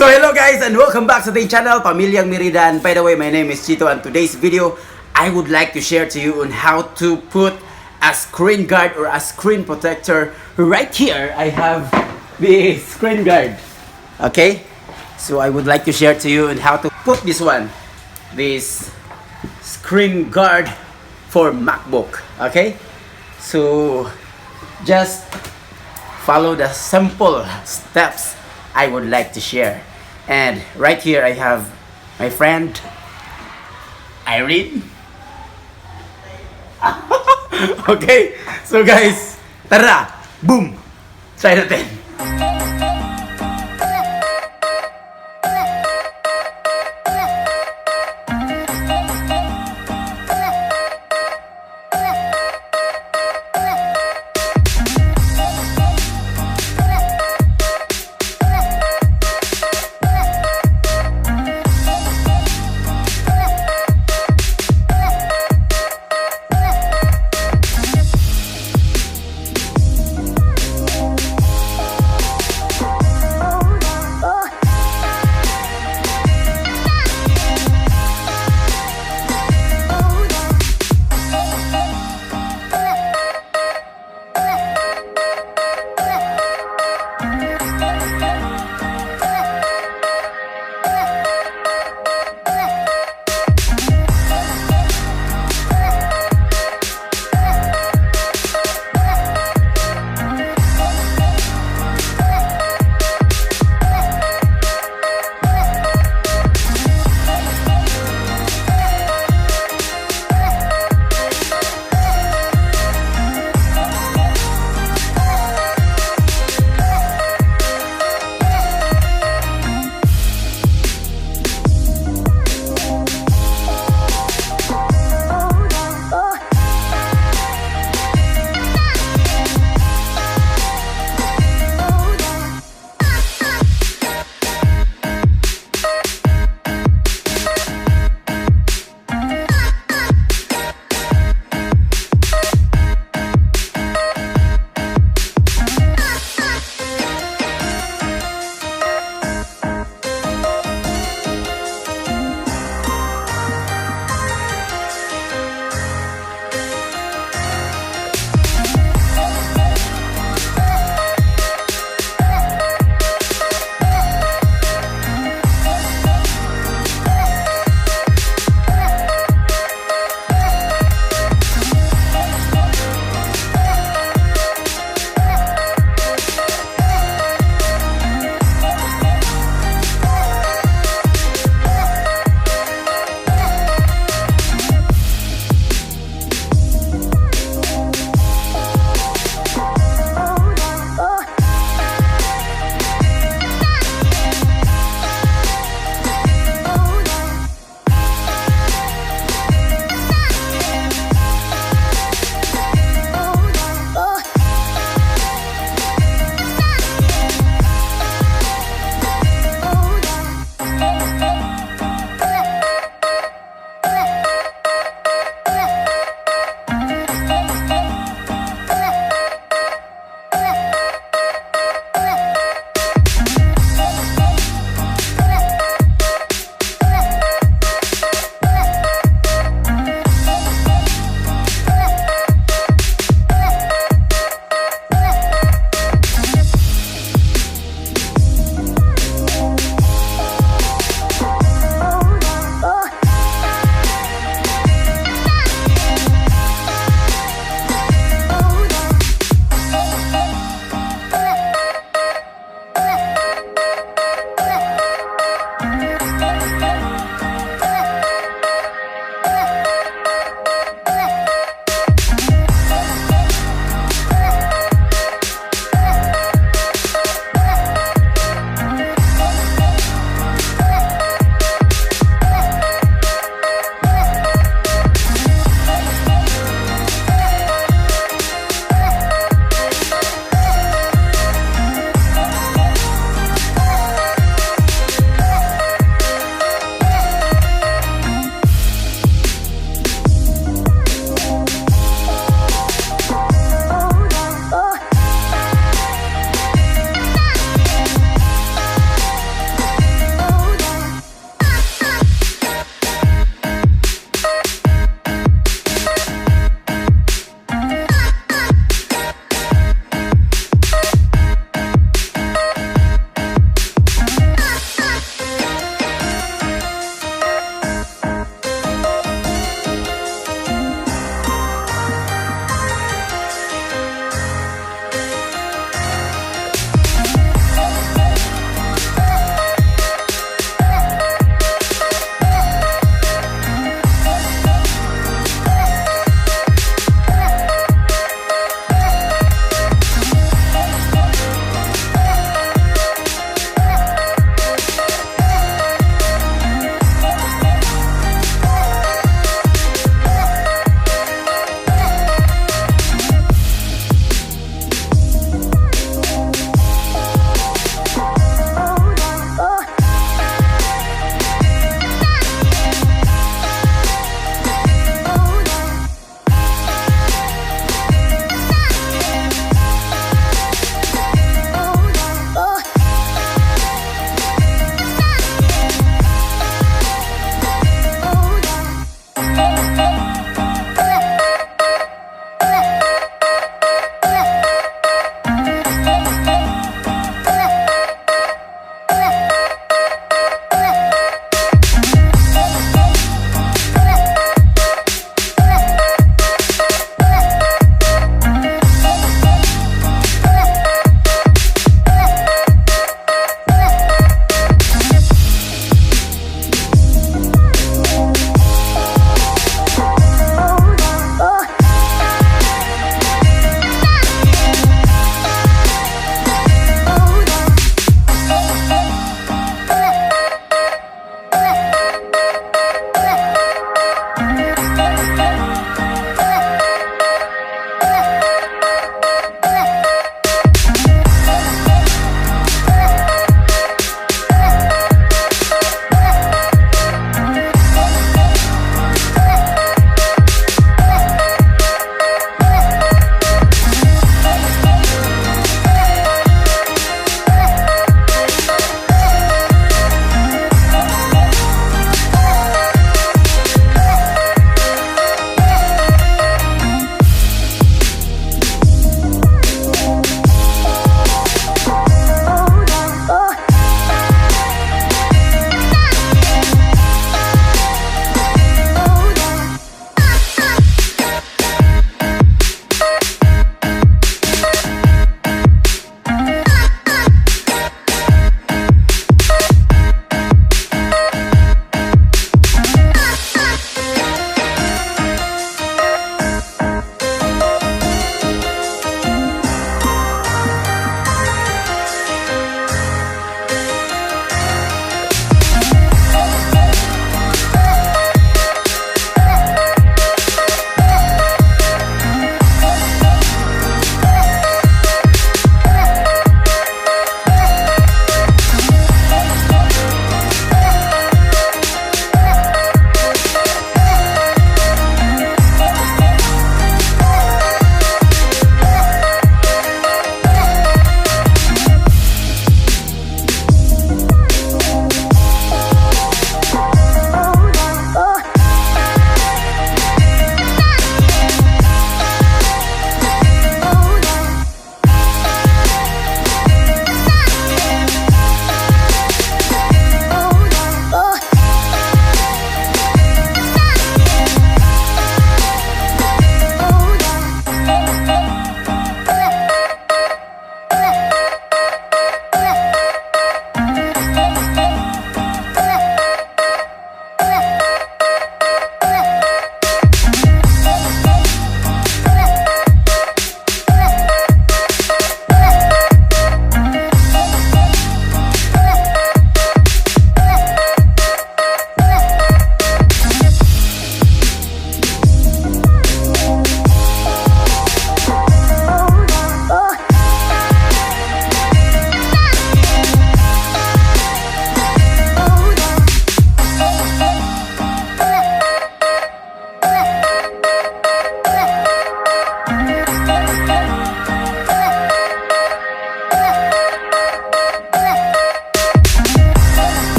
So hello guys and welcome back to the channel Pamilyang Merida, and by the way, my name is Chito, and today's video I would like to share to you on how to put a screen guard or a screen protector. Right here I have the screen guard. Okay, so I would like to share to you on how to put this screen guard for MacBook. Okay, so just follow the simple steps I would like to share. And right here I have my friend Irene. Okay, so guys, tara, boom, try natin.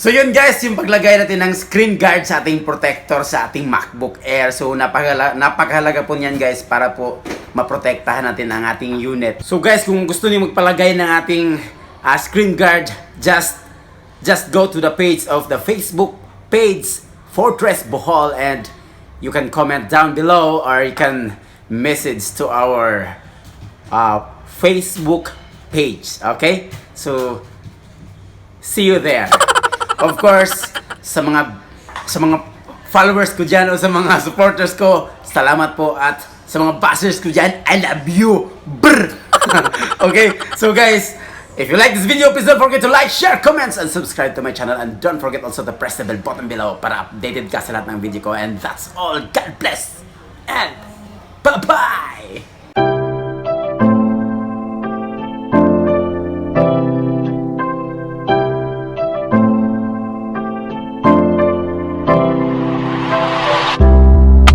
So yun guys, yung paglagay natin ng screen guard sa ating protector sa ating MacBook Air. So napakahalaga po niyan guys para po maprotektahan natin ang ating unit. So guys, kung gusto niyo magpalagay ng ating screen guard, just go to the page of the Facebook page Fortress Bohol and you can comment down below or you can message to our Facebook page. Okay? So see you there. Of course, sa mga followers ko dyan o sa mga supporters ko, salamat po, at sa mga bashers ko dyan, I love you. Brr! Okay, so guys, if you like this video, please don't forget to like, share, comments, and subscribe to my channel, and don't forget also to press the bell button below para updated ka sa lahat ng video ko. And that's all. God bless and bye-bye!